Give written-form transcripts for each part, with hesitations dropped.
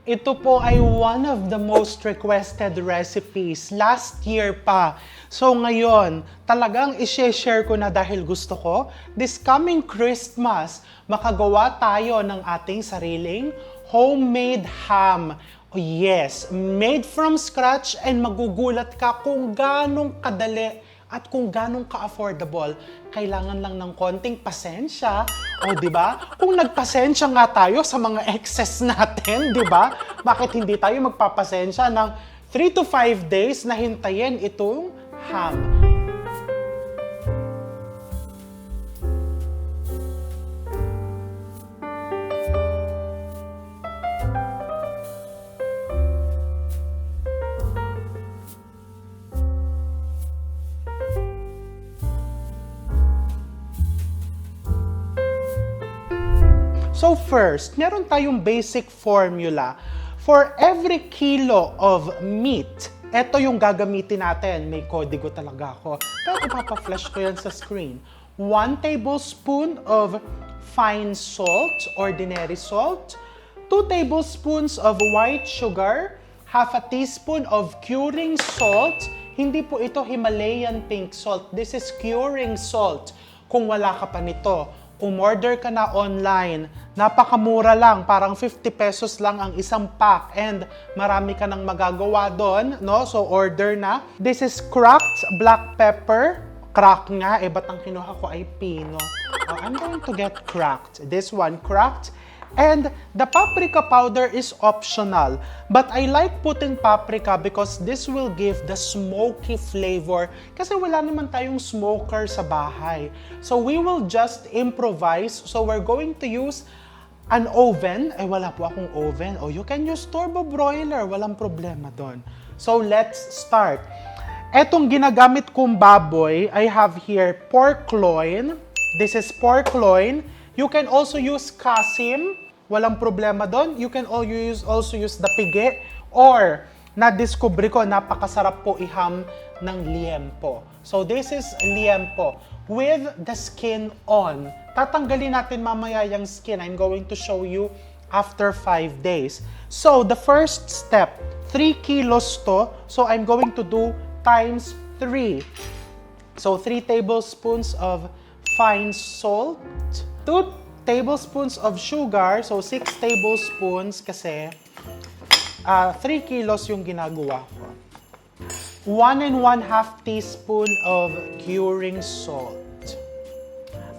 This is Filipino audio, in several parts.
Ito po ay one of the most requested recipes last year pa. So ngayon, talagang i-share ko na dahil gusto ko, this coming Christmas, makagawa tayo ng ating sariling homemade ham. Oh yes, made from scratch and magugulat ka kung ganong kadali at kung ganong ka-affordable. Kailangan lang ng konting pasensya. O, di ba? Kung nagpasensya nga tayo sa mga excess natin, di ba? Bakit hindi tayo magpapasensya ng 3 to 5 days na hintayin itong ham? So first, meron tayong basic formula. For every kilo of meat, ito yung gagamitin natin. May kodigo talaga ako. Pero ipapa-flash ko yan sa screen. 1 tablespoon of fine salt, ordinary salt. 2 tablespoons of white sugar. Half a teaspoon of curing salt. Hindi po ito Himalayan pink salt. This is curing salt. Kung wala ka pa nito, umorder ka na online, napakamura lang, parang 50 pesos lang ang isang pack and marami ka nang magagawa doon, no? So order na. This is cracked black pepper. Crack nga, ba't ang kinuha ko ay pino? I'm going to get cracked. This one, cracked. And the paprika powder is optional. But I like putting paprika because this will give the smoky flavor. Kasi wala naman tayong smoker sa bahay. So we will just improvise. So we're going to use an oven. Wala po akong oven. You can use turbo broiler. Walang problema doon. So let's start. Etong ginagamit kong baboy, I have here pork loin. This is pork loin. You can also use kasim, walang problema doon. You can also use the pigi or na-discover ko, napakasarap po iham ng liempo. So this is liempo with the skin on. Tatanggalin natin mamaya yung skin. I'm going to show you after 5 days. So the first step, 3 kilos to. So I'm going to do times 3. So 3 tablespoons of fine salt. 2 tablespoons of sugar, so 6 tablespoons kasi 3 kilos yung ginagawa ko. 1 1/2 teaspoon of curing salt.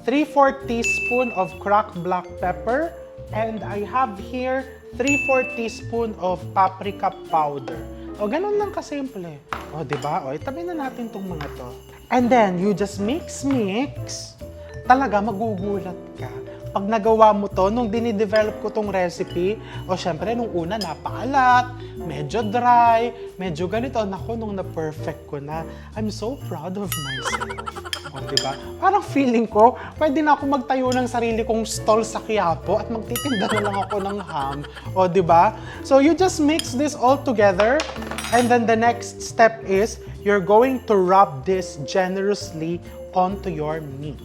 3/4 teaspoon of cracked black pepper. And I have here 3/4 teaspoon of paprika powder. Ganun lang kasimple. Diba? Itabi na natin tong mga to. And then, you just mix. Talaga magugulat ka. Pag nagawa mo to, nung dinidevelop ko tong recipe, syempre nung una napaalat, medyo dry, medyo ganito. Naku, nung na-perfect ko na, I'm so proud of myself. Diba? Parang feeling ko, pwede na ako magtayo ng sarili kong stall sa Quiapo at magtitinda na lang ako ng ham. Diba? So you just mix this all together, and then the next step is, you're going to rub this generously onto your meat.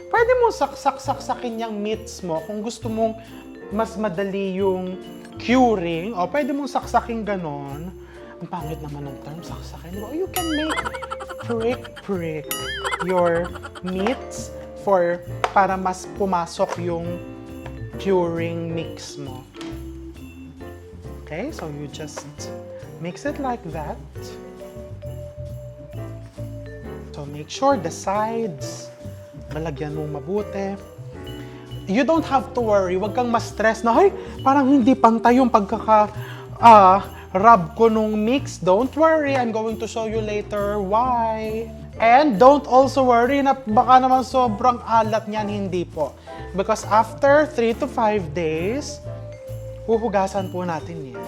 Pwede mong saksak-saksakin yung meats mo kung gusto mong mas madali yung curing. Pwede mong saksakin ganon. Ang pangit naman ng term, saksakin. You can make prick your meats para mas pumasok yung curing mix mo. Okay, so you just mix it like that. So make sure the sides malagyan mong mabuti. You don't have to worry. Huwag kang ma-stress na, parang hindi pantay yung rub ko nung mix. Don't worry. I'm going to show you later why. And don't also worry na baka naman sobrang alat niyan. Hindi po. Because after 3 to 5 days, huhugasan po natin yan.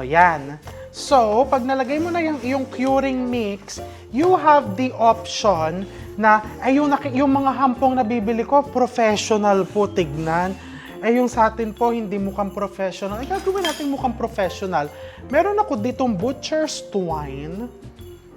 Yan. So, pag nalagay mo na yung curing mix, you have the option na yung mga hampong nabibili ko, professional po tignan. Yung sa atin po, hindi mukhang professional. Gagawin natin mukhang professional. Meron ako ditong butcher's twine.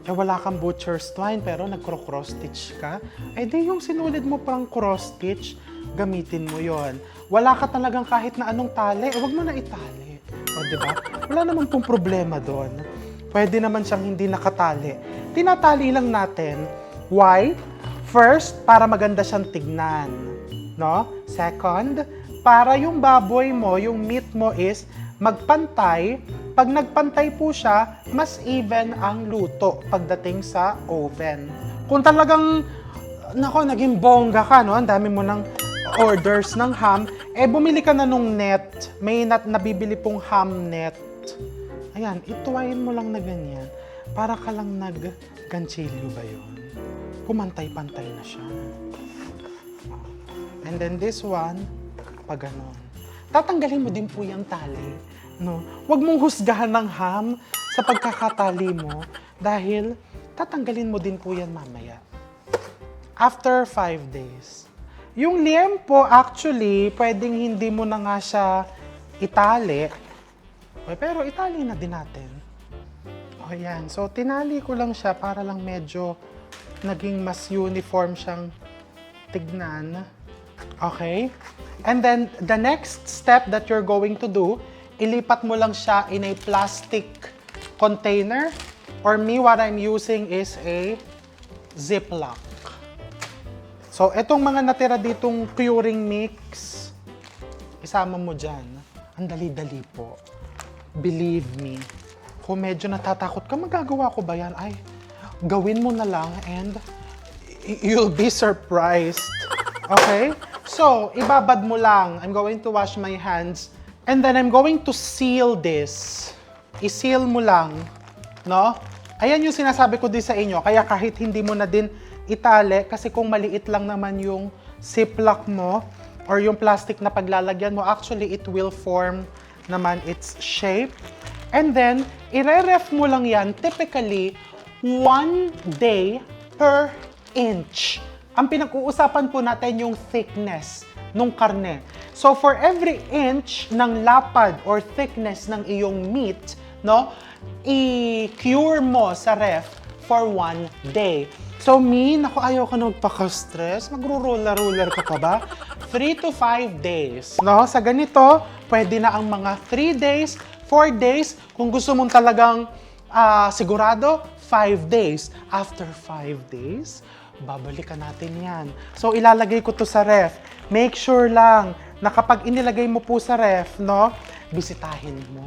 Wala kang butcher's twine, pero nagcro-cross stitch ka. Di yung sinulid mo parang cross stitch, gamitin mo yon. Wala ka talagang kahit na anong tali, huwag mo na itali. O, di ba? Wala naman pong problema doon. Pwede naman siyang hindi nakatali. Tinatali lang natin. Why? First, para maganda siyang tignan. No? Second, para yung baboy mo, yung meat mo is magpantay. Pag nagpantay po siya, mas even ang luto pagdating sa oven. Kung talagang, naging bongga ka, no? Ang dami mo ng orders ng ham, bumili ka na nung net. May nabibili pong ham net. Ayan, ituwain mo lang na ganyan. Para ka lang nag-ganchilyo ba yun? Pumantay-pantay na siya. And then this one, pag ganon. Tatanggalin mo din po yung tali. No? Huwag mong husgahan ng ham sa pagkakatali mo dahil tatanggalin mo din po yan mamaya. After 5 days. Yung liempo, actually, pwedeng hindi mo na nga siya itali. Pero itali na din natin. O yan. So, tinali ko lang siya para lang medyo naging mas uniform siyang tignan. Okay? And then, the next step that you're going to do, ilipat mo lang siya in a plastic container. Or me, what I'm using is a Ziploc. So, etong mga natira ditong curing mix, isama mo dyan. Ang dali-dali po. Believe me. Kung medyo natatakot ka, magagawa ko ba yan? Ay, gawin mo na lang and you'll be surprised. Okay? So, ibabad mo lang. I'm going to wash my hands. And then I'm going to seal this. I-seal mo lang. No? Ayan yung sinasabi ko din sa inyo. Kaya kahit hindi mo na din itali, kasi kung maliit lang naman yung ziplock mo or yung plastic na paglalagyan mo, actually it will form naman its shape. And then, ire-ref mo lang yan typically 1 day per inch. Ang pinag-uusapan po natin yung thickness ng karne. So for every inch ng lapad or thickness ng iyong meat, no, i-cure mo sa ref for 1 day. So me, naku, ayaw ka na magpaka-stress. Magro-roller-roller ka pa ba? 3 to 5 days. No? Sa ganito, pwede na ang mga 3 days, 4 days. Kung gusto mong talagang sigurado, 5 days. After 5 days, babalikan natin yan. So ilalagay ko to sa ref. Make sure lang na kapag inilagay mo po sa ref, no, bisitahin mo.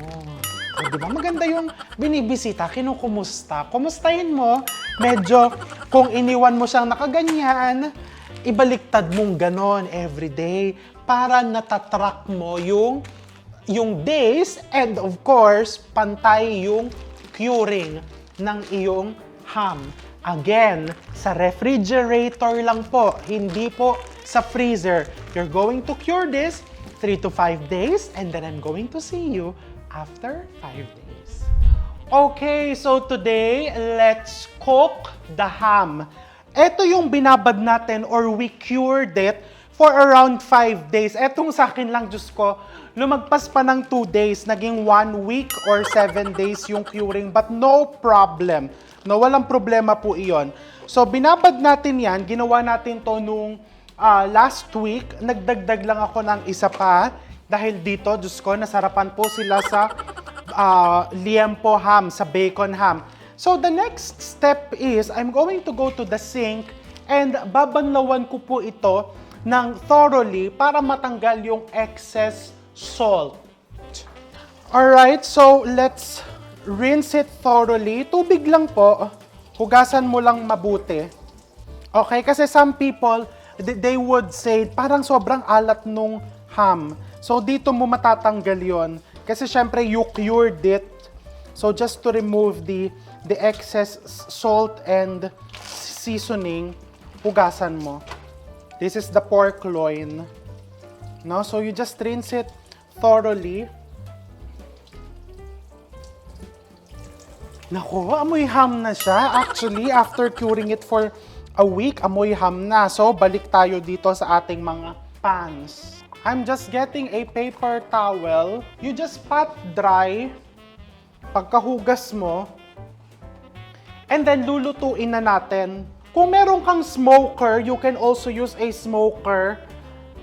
O, diba? Maganda yung binibisita, kinukumusta. Kumustahin mo, medyo kung iniwan mo siyang nakaganyan, ibaliktad mong ganon everyday para natatrack mo yung days and of course, pantay yung curing ng iyong ham. Again, sa refrigerator lang po, hindi po sa freezer. You're going to cure this 3 to 5 days and then I'm going to see you after 5 days. Okay, so today, let's cook the ham. Ito yung binabad natin or we cured it for around 5 days. Etong sa akin lang, Diyos ko, lumagpas pa ng 2 days, naging 1 week or 7 days yung curing, but no problem. No, walang problema po iyon. So, binabad natin yan, ginawa natin to nung last week, nagdagdag lang ako ng isa pa, dahil dito, Diyos ko, nasarapan po sila sa liempo ham, sa bacon ham. So, the next step is, I'm going to go to the sink and babanlawan ko po ito ng thoroughly para matanggal yung excess salt. Alright, so let's rinse it thoroughly. Tubig lang po. Hugasan mo lang mabuti. Okay, kasi some people, they would say, parang sobrang alat nung ham. So, dito mo matatanggal yon. Kasi syempre, you cured it. So, just to remove the excess salt and seasoning, hugasan mo. This is the pork loin. No? So, you just rinse it thoroughly. Naku, amoy ham na siya. Actually, after curing it for a week, amoy ham na. So, balik tayo dito sa ating mga pans. I'm just getting a paper towel. You just pat dry pagkahugas mo. And then lulutuin na natin. Kung meron kang smoker, you can also use a smoker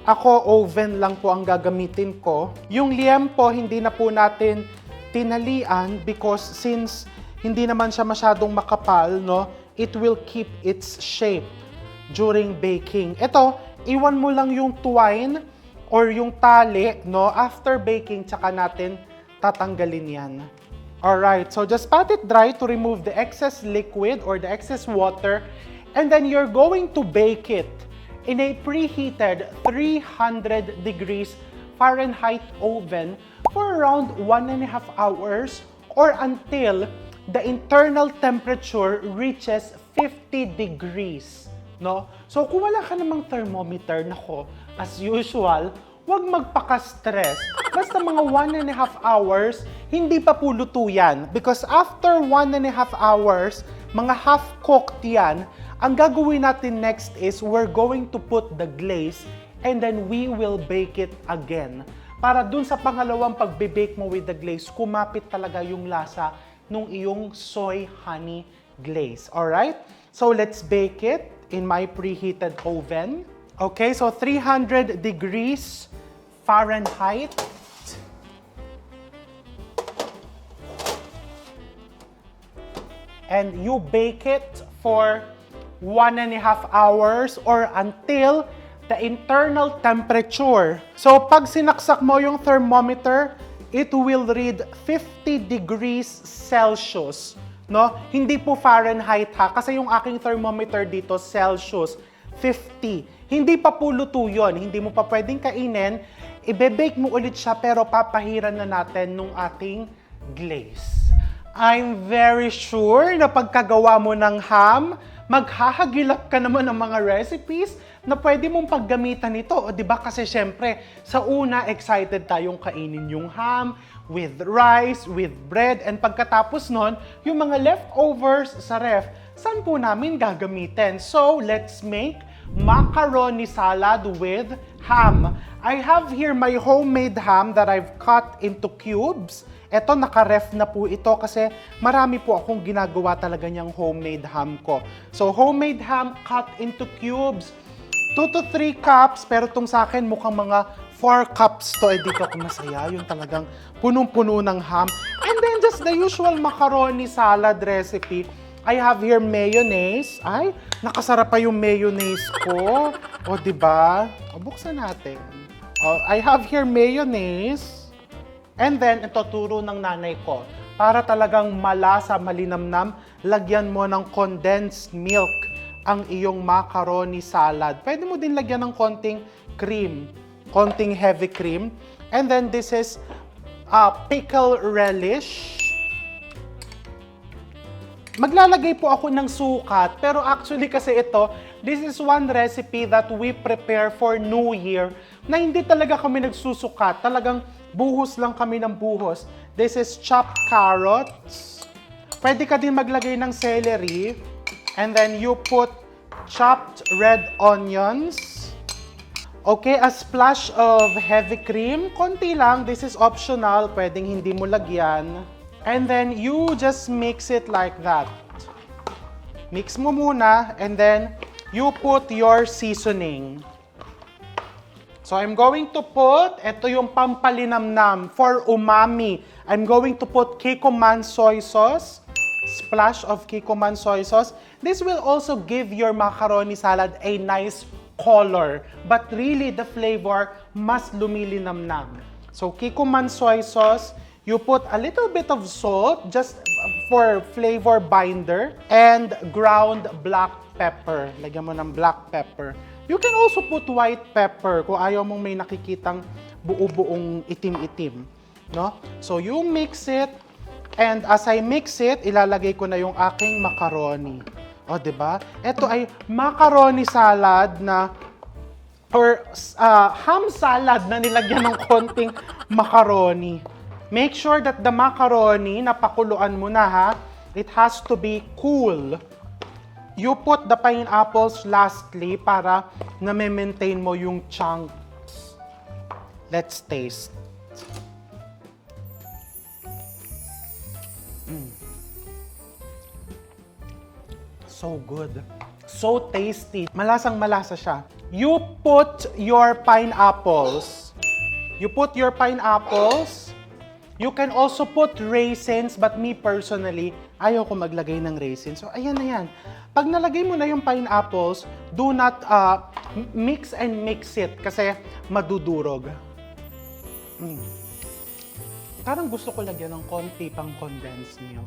Ako, oven lang po ang gagamitin ko. Yung liempo, hindi na po natin tinalian because since hindi naman siya masyadong makapal, no, it will keep its shape during baking. Ito, iwan mo lang yung twine or yung tali, no, after baking, tsaka natin tatanggalin yan. Alright, so just pat it dry to remove the excess liquid or the excess water, and then you're going to bake it in a preheated 300 degrees Fahrenheit oven for around 1.5 hours or until the internal temperature reaches 50 degrees. No? So kung wala ka namang thermometer, nako, as usual, huwag magpaka-stress. Basta mga 1.5 hours, hindi pa po luto yan. Because after 1.5 hours, mga half-cooked yan, ang gagawin natin next is we're going to put the glaze and then we will bake it again. Para dun sa pangalawang pagbe-bake mo with the glaze, kumapit talaga yung lasa nung iyong soy honey glaze. Alright? So let's bake it in my preheated oven. Okay, so 300 degrees Fahrenheit. And you bake it for 1.5 hours or until the internal temperature. So pag sinaksak mo yung thermometer, it will read 50 degrees Celsius. No? Hindi po Fahrenheit ha, kasi yung aking thermometer dito, Celsius, 50. Hindi pa po luto yun, hindi mo pa pwedeng kainin, ibe-bake mo ulit siya pero papahiran na natin nung ating glaze. I'm very sure na pagkagawa mo ng ham, maghahagilap ka naman ng mga recipes na pwede mong paggamitan ito. O diba? Kasi syempre, sa una, excited tayong kainin yung ham with rice, with bread, and pagkatapos nun, yung mga leftovers sa ref, saan po namin gagamitin? So, let's make macaroni salad with ham. I have here my homemade ham that I've cut into cubes. Eto, naka-ref na po ito kasi marami po akong ginagawa talaga niyang homemade ham ko. So, homemade ham cut into cubes. 2 to 3 cups, pero itong sa akin mukhang mga 4 cups to. Dito ako masaya, yung talagang punong-puno ng ham. And then, just the usual macaroni salad recipe. I have here mayonnaise. Ay, nakasarap pa yung mayonnaise ko. O, diba? O, buksan natin. O, I have here mayonnaise. And then, ito turo ng nanay ko. Para talagang malasa, malinamnam, lagyan mo ng condensed milk ang iyong macaroni salad. Pwede mo din lagyan ng konting cream, konting heavy cream. And then, this is pickle relish. Maglalagay po ako ng sukat, pero actually kasi ito, this is one recipe that we prepare for New Year na hindi talaga kami nagsusukat. Talagang buhos lang kami ng buhos. This is chopped carrots. Pwede ka din maglagay ng celery. And then you put chopped red onions. Okay, a splash of heavy cream. Konti lang. This is optional. Pwedeng hindi mo lagyan. And then you just mix it like that. Mix mo muna and then you put your seasoning. So I'm going to put, ito yung pampalinamnam for umami. I'm going to put Kikkoman soy sauce, splash of Kikkoman soy sauce. This will also give your macaroni salad a nice color. But really, the flavor mas lumilinamnam. So Kikkoman soy sauce, you put a little bit of salt just for flavor binder and ground black pepper. Lagyan mo ng black pepper. You can also put white pepper kung ayaw mong may nakikitang buo-buong itim-itim. No? So you mix it and as I mix it, ilalagay ko na yung aking macaroni. O, diba? Ito ay macaroni salad na or ham salad na nilagyan ng konting macaroni. Make sure that the macaroni, napakuluan mo na ha, it has to be cool. You put the pineapples lastly para na-maintain mo yung chunks. Let's taste. So good. So tasty. Malasang malasa siya. you put your pineapples. You put your pineapples. You can also put raisins, but me personally, ayaw ko maglagay ng raisins. So, ayan na yan. Pag nalagay mo na yung pineapples, do not mix and mix it kasi madudurog. Parang gusto ko lagyan ng konti pang condensed milk.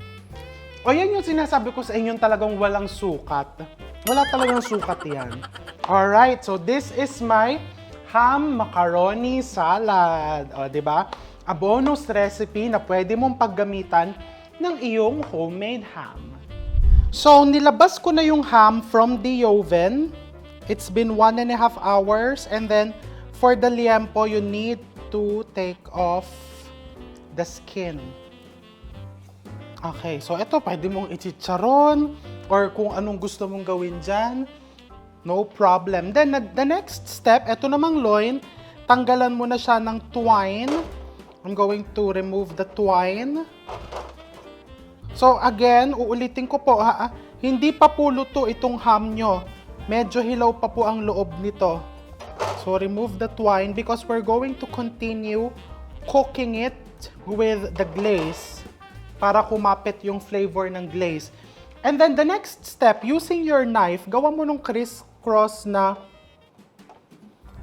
O yan yung sinasabi ko sa inyo, talagang walang sukat. Wala talagang sukat yan. Alright, so this is my ham macaroni salad. O, diba? A bonus recipe na pwede mong paggamitan ng iyong homemade ham. So, nilabas ko na yung ham from the oven. It's been 1.5 hours. And then, for the liempo, you need to take off the skin. Okay, so ito, pwede mong ichicharon or kung anong gusto mong gawin dyan. No problem. Then, the next step, ito namang loin, tanggalan mo na siya ng twine. I'm going to remove the twine. So again, uulitin ko po, hindi pa po luto itong ham nyo. Medyo hilaw pa po ang loob nito. So remove the twine because we're going to continue cooking it with the glaze para kumapit yung flavor ng glaze. And then the next step, using your knife, gawa mo nung criss-cross na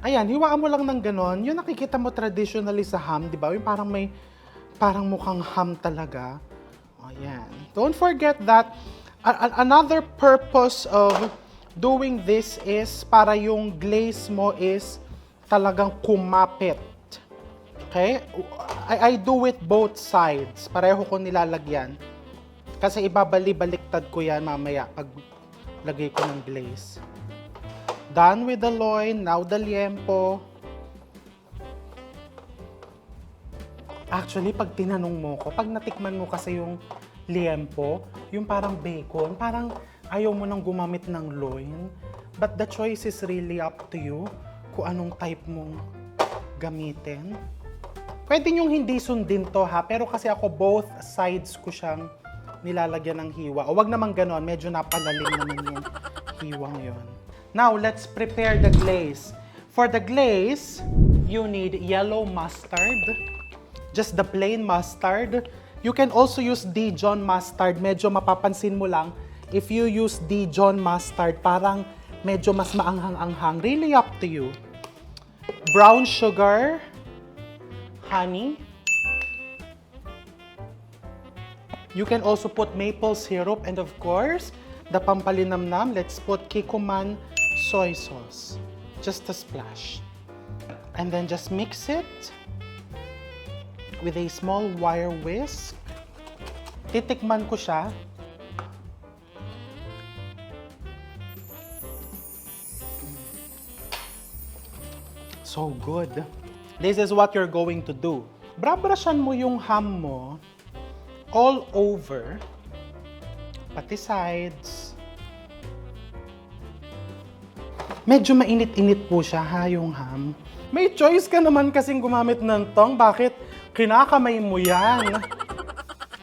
ayan, hiwaan mo lang ng ganon. Yung nakikita mo traditionally sa ham, di ba? Yung parang mukhang ham talaga. Ayan. Don't forget that another purpose of doing this is para yung glaze mo is talagang kumapit. Okay? I do it both sides. Pareho ko nilalagyan. Kasi ibabali-baliktad ko yan mamaya pag lagay ko ng glaze. Done with the loin, now the liempo. Actually, pag tinanong mo ko, pag natikman mo kasi yung liempo, yung parang bacon, parang ayaw mo nang gumamit ng loin. But the choice is really up to you kung anong type mong gamitin. Pwede nyong hindi sundin to ha, pero kasi ako both sides ko siyang nilalagyan ng hiwa. O wag naman ganon, medyo napalalim naman yung hiwang yon. Now, let's prepare the glaze. For the glaze, you need yellow mustard. Just the plain mustard. You can also use Dijon mustard. Medyo mapapansin mo lang, if you use Dijon mustard, parang medyo mas maanghang-anghang. Really up to you. Brown sugar, honey. You can also put maple syrup and of course, the pampalinamnam, let's put Kikkoman soy sauce. Just a splash. And then just mix it with a small wire whisk. Titikman ko siya. So good. This is what you're going to do. Brabrashan mo yung ham mo all over, pati sides. Medyo mainit-init po siya ha, yung ham. May choice ka naman kasing gumamit ng tong. Bakit? Kinakamay mo yan.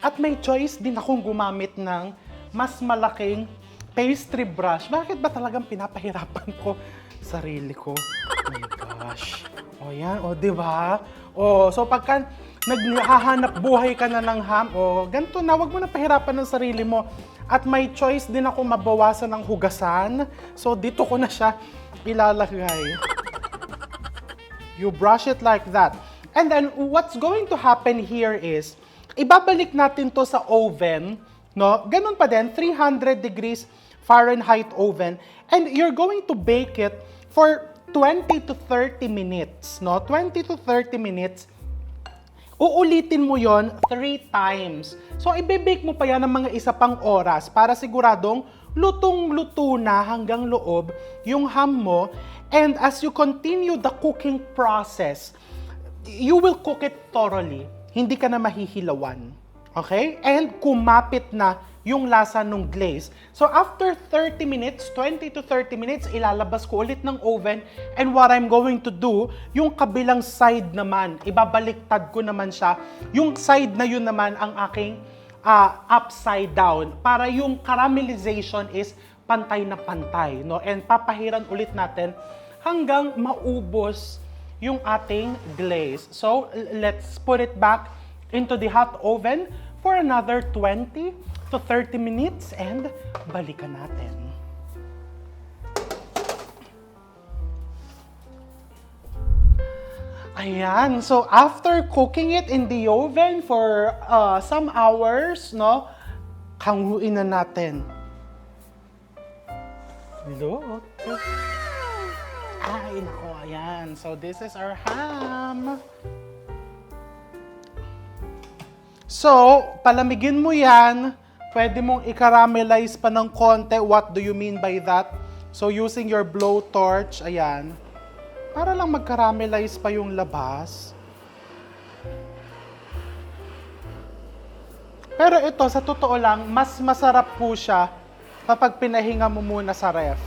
At may choice din akong gumamit ng mas malaking pastry brush. Bakit ba talagang pinapahirapan ko sarili ko? Oh my gosh. O yan, o diba? O, so pagka naghahanap buhay ka na ng ham, o ganito na, wag mo na pahirapan ng sarili mo. At may choice din ako mabawasan ng hugasan. So dito ko na siya ilalagay. You brush it like that. And then what's going to happen here is, ibabalik natin to sa oven, no? Ganun pa din, 300 degrees Fahrenheit oven. And you're going to bake it for 20 to 30 minutes, no? 20 to 30 minutes. Uulitin mo yon 3 times. So, ibe-bake mo pa yan ng mga isa pang oras para siguradong lutong-luto na hanggang loob yung ham mo. And as you continue the cooking process, you will cook it thoroughly. Hindi ka na mahihilawan. Okay? And kumapit na yung lasa ng glaze. So after 30 minutes, 20 to 30 minutes, ilalabas ko ulit ng oven. And what I'm going to do, yung kabilang side naman, ibabaliktad ko naman siya. Yung side na yun naman ang aking upside down para yung caramelization is pantay na pantay. No? And papahiran ulit natin hanggang maubos yung ating glaze. So, let's put it back into the hot oven for another 20 to 30 minutes and balikan natin. Ayan, so after cooking it in the oven for some hours, no, hanguin na natin. Look. Ay, nako, ayan. So this is our ham. So, palamigin mo yan. Pwede mong i-caramelize pa ng konti. What do you mean by that? So, using your blowtorch, ayan. Para lang mag-caramelize pa yung labas. Pero ito, sa totoo lang, mas masarap po siya kapag pinahinga mo muna sa ref.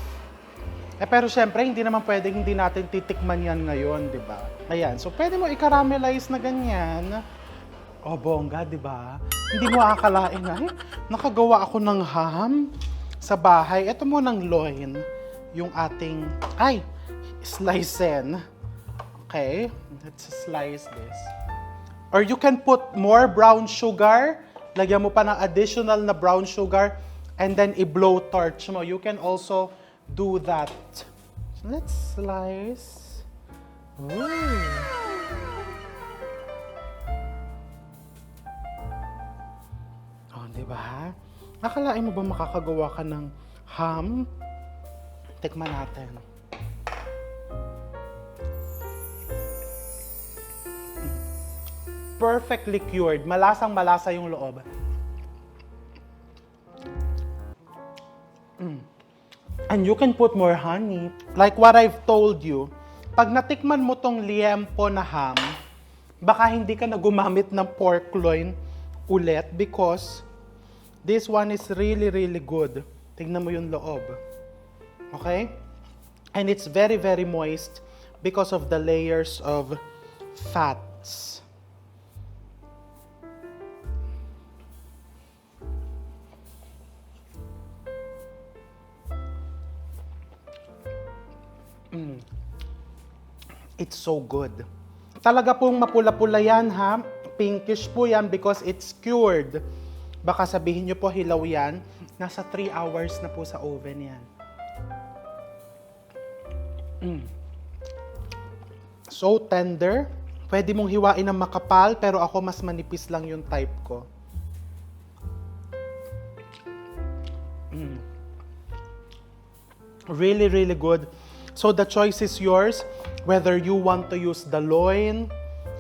Pero syempre, hindi naman pwedeng hindi natin titikman yan ngayon, di ba? Ayan, so pwede mo i-caramelize na ganyan. Oh, bongga, di ba? Hindi mo akalain na, nakagawa ako ng ham sa bahay. Ito mo ng loin, yung ating, slicen. Okay, let's slice this. Or you can put more brown sugar. Lagyan mo pa ng additional na brown sugar and then i-blowtorch mo. You can also do that. So let's slice. Ooh. Oh, di ba? Akalain mo ba makakagawa ka ng ham? Tikman natin. Perfectly cured. Malasang-malasa yung loob. And you can put more honey. Like what I've told you, pag natikman mo tong liempo na ham, baka hindi ka na gumamit ng pork loin ulit because this one is really, really good. Tignan mo yung loob. Okay? And it's very, very moist because of the layers of fats. It's so good. Talaga pong mapula-pula yan, ha? Pinkish po yan because it's cured. Baka sabihin nyo po, hilaw yan. Nasa 3 hours na po sa oven yan. So tender. Pwede mong hiwain ng makapal, pero ako mas manipis lang yung type ko. Really, really good. So the choice is yours, whether you want to use the loin,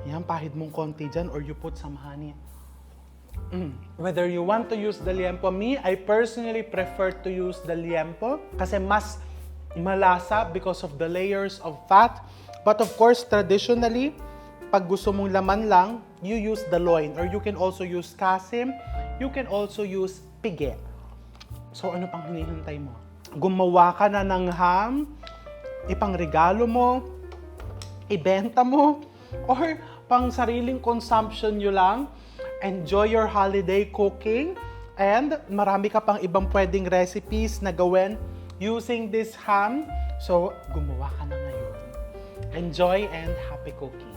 yan, pahid mong konti dyan, or you put some honey. Whether you want to use the liempo, me, I personally prefer to use the liempo kasi mas malasa because of the layers of fat. But of course, traditionally, pag gusto mong laman lang, you use the loin, or you can also use kasim, you can also use pige. So ano pang hinihintay mo? Gumawa ka na ng ham, ipangregalo mo, ibenta mo, or pang sariling consumption nyo lang. Enjoy your holiday cooking, and marami ka pang ibang pwedeng recipes na gawin using this ham. So, gumawa ka na ngayon. Enjoy and happy cooking!